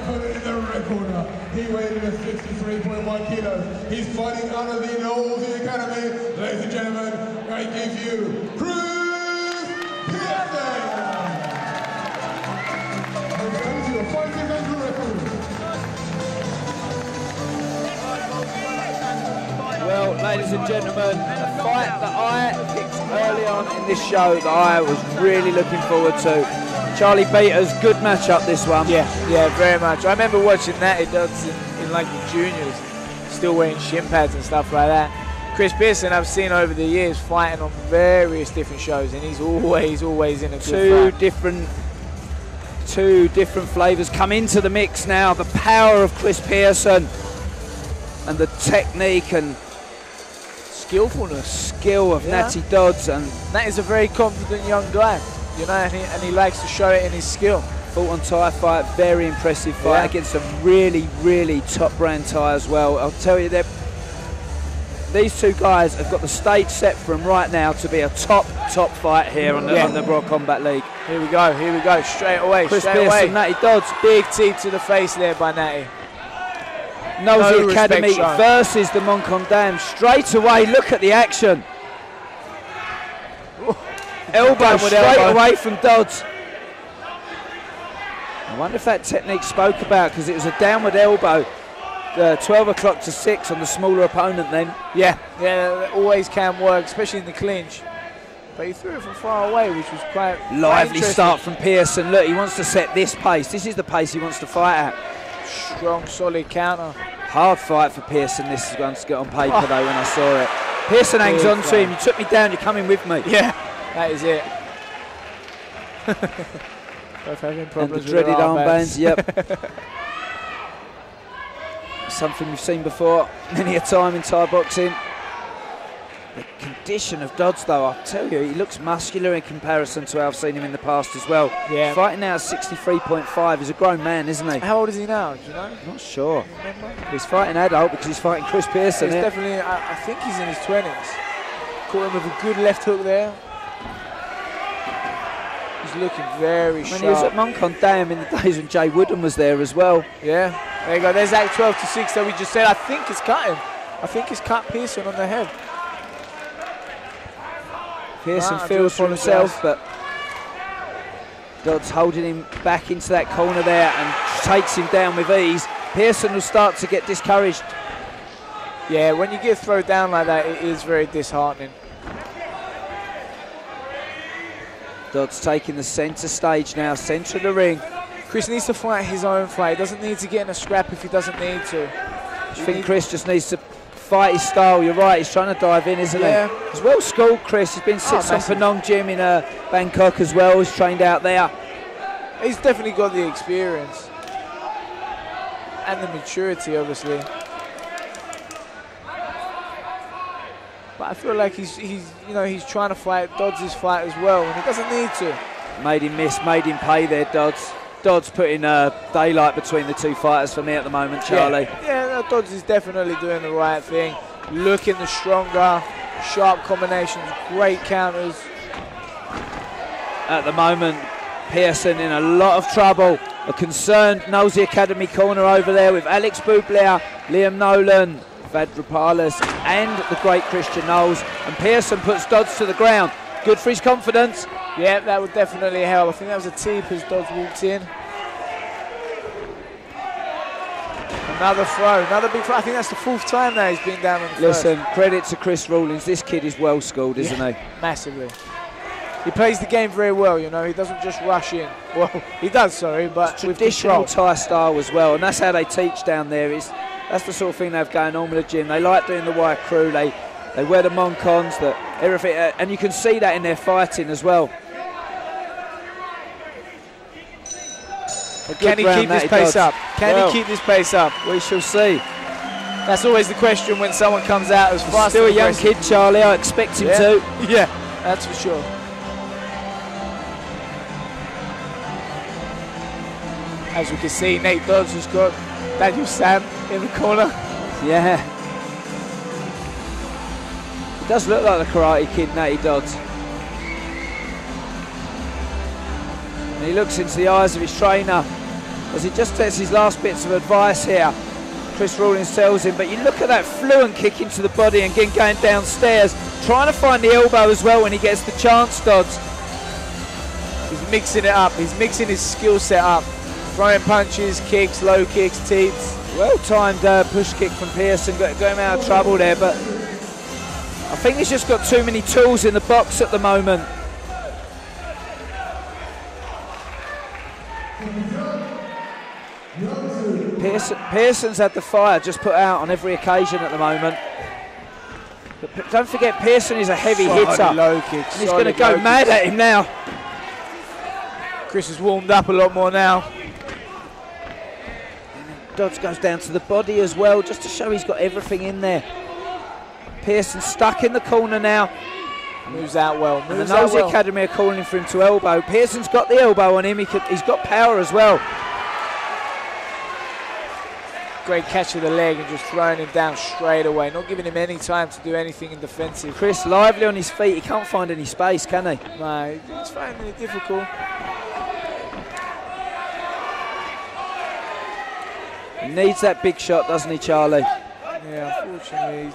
opponent in the red corner. He weighed in at 63.1 kilos. He's fighting under the Nosey Academy. Ladies and gentlemen, I give you Kris PEARSON. Comes to a fighting mental record. Well, ladies and gentlemen, a fight that I picked early on in this show that I was really looking forward to. Charlie Beaters, good matchup this one. Yeah, very much. I remember watching Natty DODDS in like the juniors, still wearing shin pads and stuff like that. Kris PEARSON I've seen over the years fighting on various different shows, and he's always in a good fight. Two different flavours come into the mix now. The power of Kris PEARSON and the technique and skill of Natty DODDS. And Natty's a very confident young guy, you know, and he likes to show it in his skill. Fought on Thai fight, very impressive fight against a really top brand Thai as well. I'll tell you that these two guys have got the stage set for them right now to be a top fight here on the Raw Combat League. Here we go, straight away. Kris PEARSON, Natty DODDS. Big tee to the face there by Natty. Nosey Academy versus the Moncon Dam. Straight away, look at the action. Elbow straight away from DODDS. I wonder if that technique spoke about, because it was a downward elbow. 12 o'clock to 6 on the smaller opponent then. Yeah, it always can work, especially in the clinch. But he threw it from far away, which was quite lively start from PEARSON. Look, he wants to set this pace. This is the pace he wants to fight at. Strong, solid counter. Hard fight for PEARSON. This is going to get on paper though when I saw it. PEARSON hangs on to him. You took me down, you're coming with me. Yeah, that is it. Both having problems and the dreaded with armbands. Yep. Something we've seen before many a time in Thai boxing. The condition of DODDS though, I'll tell you, he looks muscular in comparison to how I've seen him in the past as well. Yeah. Fighting now at 63.5, he's a grown man, isn't he? How old is he now, do you know? Not sure. He's fighting adult because he's fighting Kris PEARSON. He's definitely, I think he's in his 20s. Caught him with a good left hook there. He's looking very sharp. When he was at Moncon Dam in the days when Jay Wooden was there as well. Yeah, there you go. There's that 12 to 6 that we just said. I think it's cut him. I think it's cut PEARSON on the head. PEARSON feels for himself, but DODDS holding him back into that corner there and takes him down with ease. PEARSON will start to get discouraged. Yeah, when you get thrown down like that, it is very disheartening. DODDS taking the centre stage now, centre of the ring. Kris needs to fight his own fight. He doesn't need to get in a scrap if he doesn't need to. I think Kris just needs to fight his style. You're right, he's trying to dive in, isn't he? He's well schooled, Kris. He's been sits on Penang Gym in Bangkok as well. He's trained out there. He's definitely got the experience and the maturity, obviously. But I feel like he's trying to fight DODDS' fight as well, and he doesn't need to. Made him miss, made him pay there, DODDS. DODDS putting daylight between the two fighters for me at the moment, Charlie. Yeah, DODDS is definitely doing the right thing. Looking the stronger, sharp combinations, great counters. At the moment, PEARSON in a lot of trouble. A concerned Nosey Academy corner over there with Alex Bublé, Liam Nolan, Vadrapalis and the great Christian Knowles. And PEARSON puts DODDS to the ground. Good for his confidence. Yeah, that would definitely help. I think that was a tee as DODDS walked in. Another throw, another big throw. I think that's the 4th time now he's been down on the Listen, credit to Chris Rawlings. This kid is well schooled, isn't he? Massively. He plays the game very well, you know. He doesn't just rush in. Well, he does, sorry, but it's traditional Thai style as well, and that's how they teach down there. That's the sort of thing they have going on with the gym. They like doing the white crew. They wear the Moncons, everything, and you can see that in their fighting as well. Can he keep this pace up? Can he keep this pace up? We shall see. That's always the question when someone comes out as fast. Still a young kid, Charlie. I expect him to. Yeah, that's for sure. As we can see, Nate DODDS has got Daniel Sam in the corner. Yeah. He does look like the Karate Kid, Natty DODDS. And he looks into the eyes of his trainer. as he just takes his last bits of advice here. Kris Rawlings tells him, but you look at that fluent kick into the body and again going downstairs, trying to find the elbow as well when he gets the chance, Dodds. He's mixing it up. He's mixing his skill set up. Throwing punches, kicks, low kicks, teeps. Well-timed push kick from Pearson, got him out of trouble there, but I think he's just got too many tools in the box at the moment. Pearson's had the fire just put out on every occasion at the moment. But don't forget, Pearson is a heavy hitter. Low kick, and he's going to go mad at him now. Kris has warmed up a lot more now. Dodds goes down to the body as well, just to show he's got everything in there. Pearson stuck in the corner now. Moves out well. And the Nosey Academy are calling for him to elbow. Pearson's got the elbow on him. He's got power as well. Great catch of the leg and just throwing him down straight away. Not giving him any time to do anything in defensive. Kris lively on his feet. He can't find any space, can he? No, he's finding it difficult. He needs that big shot, doesn't he, Charlie? Yeah, unfortunately.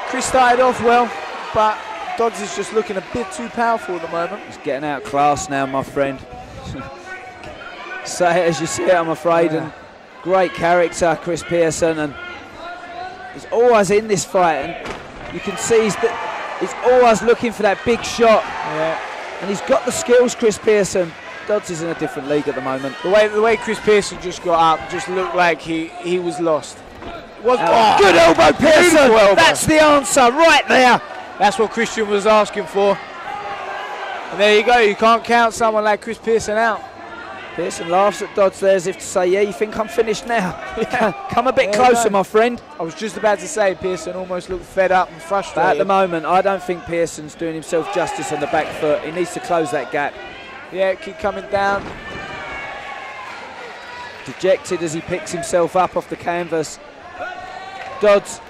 Kris started off well, but Dodds is just looking a bit too powerful at the moment. He's getting out of class now, my friend. Say it as you see it, I'm afraid. Yeah. And great character, Kris Pearson, and he's always in this fight. And you can see he's always looking for that big shot. Yeah. And he's got the skills, Kris Pearson. Dodds is in a different league at the moment. The way Kris Pearson just got up just looked like he was lost. Good elbow, Pearson. Elbow. That's the answer right there. That's what Christian was asking for. And there you go. You can't count someone like Kris Pearson out. Pearson laughs at Dodds there as if to say, yeah, you think I'm finished now? Come a bit closer, my friend. I was just about to say Pearson almost looked fed up and frustrated. But at the moment, I don't think Pearson's doing himself justice on the back foot. He needs to close that gap. Yeah, keep coming down. Dejected as he picks himself up off the canvas. Dodds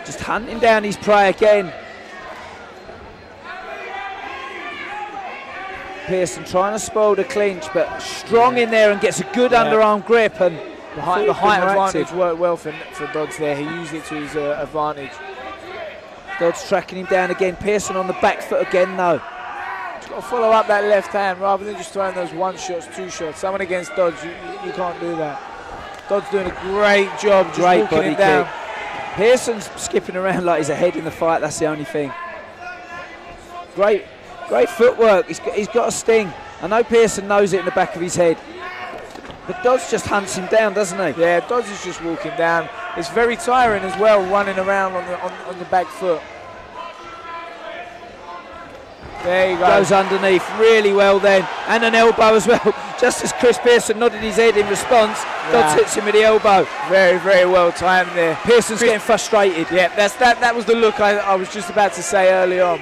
just hunting down his prey again. Pearson trying to spoil the clinch, but strong in there and gets a good underarm grip. And the height advantage worked well for Dodds there. He used it to his advantage. Dodds tracking him down again. Pearson on the back foot again, though. He's got to follow up that left hand rather than just throwing those one shots, two shots. Someone against Dodds, you can't do that. Dodds doing a great job, just walking him down. Pearson's skipping around like he's ahead in the fight. That's the only thing. Great footwork. He's got a sting. I know Pearson knows it in the back of his head, but Dodds just hunts him down, doesn't he? Yeah, Dodds is just walking down. It's very tiring as well, running around on the back foot. There you go. Goes underneath really well then, and an elbow as well. Just as Kris Pearson nodded his head in response, Dodds hits him with the elbow. Very, very well timed there. Pearson's getting frustrated. Yeah, that was the look I was just about to say early on.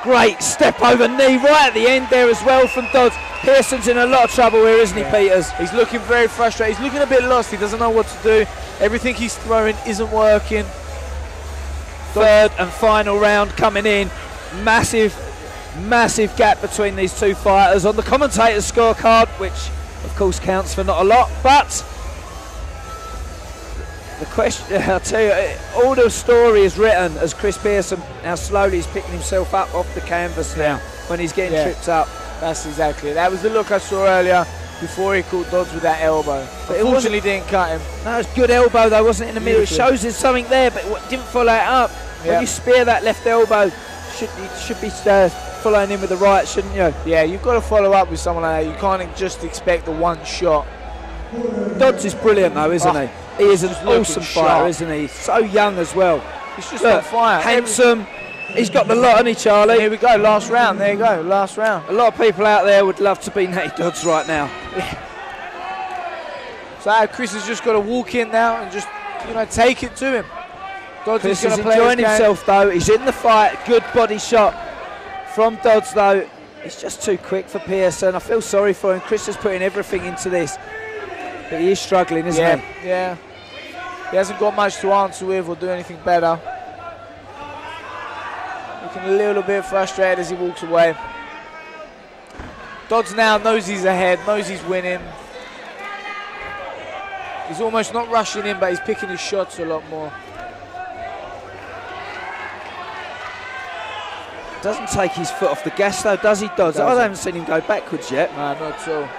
Great step over knee right at the end there as well from Dodds. Pearson's in a lot of trouble here, isn't he, Peters? He's looking very frustrated. He's looking a bit lost. He doesn't know what to do. Everything he's throwing isn't working. Third and final round coming in. Massive gap between these two fighters on the commentator's scorecard, which of course counts for not a lot, but the question, I'll tell you, all the story is written as Kris Pearson now slowly is picking himself up off the canvas now when he's getting tripped up. That's exactly it. That was the look I saw earlier before he caught Dodds with that elbow. But unfortunately didn't cut him. No, it's good elbow though, wasn't it, in the middle? It shows there's something there, but didn't follow it up. When you spear that left elbow, you should be following him with the right, shouldn't you? Yeah, you've got to follow up with someone like that. You can't just expect the one shot. Dodds is brilliant though, isn't he? He is an awesome fighter, isn't he? So young as well. He's just on fire. Handsome. He's got the lot, hasn't he, Charlie? Here we go, last round. There you go, last round. A lot of people out there would love to be Natty Dodds right now. So Kris has just got to walk in now and just, take it to him. Dodds Kris is enjoying himself though. He's in the fight. Good body shot from Dodds though. It's just too quick for Pearson. I feel sorry for him. Kris is putting everything into this, but he is struggling, isn't he? Yeah. He hasn't got much to answer with or do anything better. Looking a little bit frustrated as he walks away. DODDS now knows he's ahead, knows he's winning. He's almost not rushing in, but he's picking his shots a lot more. Doesn't take his foot off the gas though, does he, DODDS? I haven't seen him go backwards yet. No, not at all.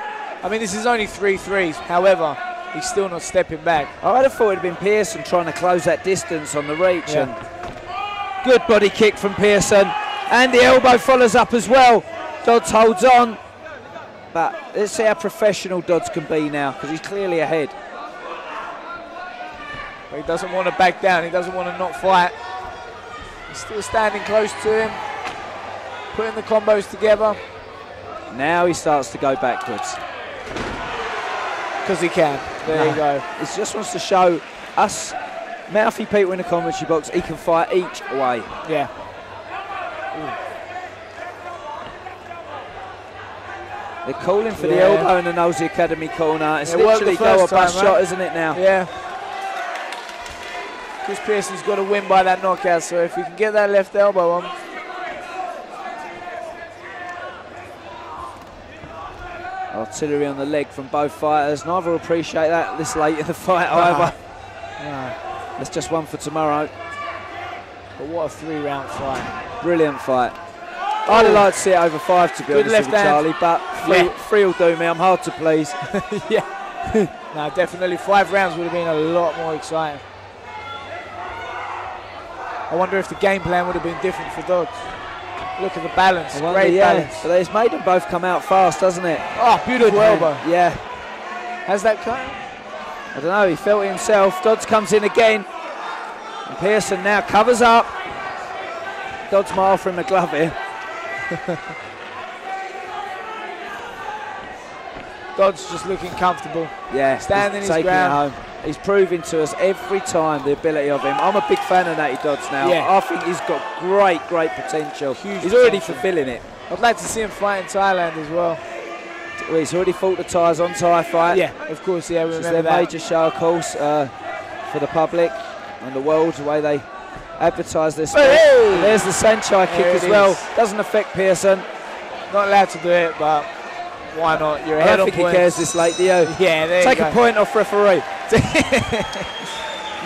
I mean, this is only 3 threes. However, he's still not stepping back. I'd have thought it'd been Pearson trying to close that distance on the reach. Yeah. And good body kick from Pearson. And the elbow follows up as well. DODDS holds on. But let's see how professional DODDS can be now, because he's clearly ahead. But he doesn't want to back down. He doesn't want to not fight. He's still standing close to him, putting the combos together. Now he starts to go backwards. Because he can. There you go. He just wants to show us mouthy people in the commentary box he can fight each way. Yeah. They're calling for the elbow in the Nosey Academy corner. It's It worked literally the first go or bust time, shot, right? isn't it now? Yeah. Kris Pearson's got to win by that knockout, so if he can get that left elbow on. Artillery on the leg from both fighters. Neither will appreciate that this late in the fight either. That's just one for tomorrow. But what a 3-round fight. Brilliant fight. I'd have liked to see it over 5, to be honest with you, Charlie, but 3 will do me. I'm hard to please. Yeah. No, definitely 5 rounds would have been a lot more exciting. I wonder if the game plan would have been different for DODDS. Look at the balance, great balance. But it's made them both come out fast, doesn't it? Oh, beautiful elbow. Yeah. Has that cut? I don't know, he felt it himself. DODDS comes in again. And Pearson now covers up. DODDS might offer him a glove here. DODDS just looking comfortable. Yeah, standing his taking ground. it home. He's proving to us every time the ability of him. I'm a big fan of Natty DODDS now. Yeah. I think he's got great potential. Huge he's already potential. fulfilling it. I'd like to see him fight in Thailand as well. Well, he's already fought the Thais on Thai fight. Yeah, of course, yeah, we It's remember their that. major show, of course, for the public and the world, the way they advertise this. Hey! There's the Sanchai kick as well. Doesn't affect Pearson. Not allowed to do it, but why not? You're ahead I on don't think points. he cares this late, do you? Yeah, there Take you a go. point off referee.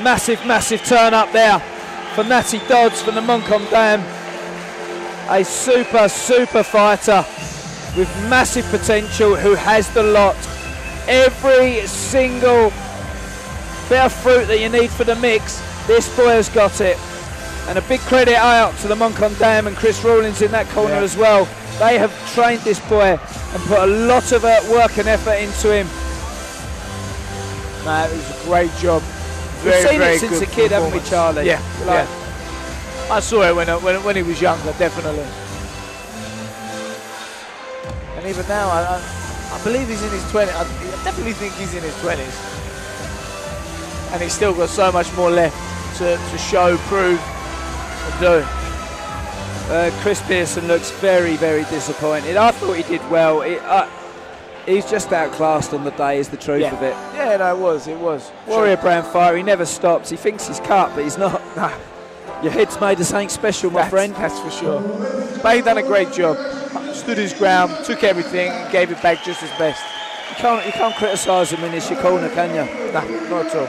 Massive turn up there for Natty DODDS from the Montcalm Dam. A super fighter with massive potential who has the lot. Every single bit of fruit that you need for the mix, this boy has got it. And a big credit out to the Montcalm Dam and Kris Rawlins in that corner as well. They have trained this boy and put a lot of work and effort into him. It was a great job. We've seen it since good a kid, haven't we, performance. Charlie? Yeah, Like, I saw it when he was younger, definitely. And even now, I believe he's in his 20s. I definitely think he's in his 20s. And he's still got so much more left to show, prove, and do. Kris Pearson looks very disappointed. I thought he did well. He's just outclassed on the day, is the truth of it. Yeah, no, it was. Warrior brand fire, he never stops. He thinks he's cut, but he's not. Your head's made of something special, my friend. That's for sure. But he done a great job. Stood his ground, took everything, and gave it back just his best. You can't criticise him when it's your corner, can you? No, not at all.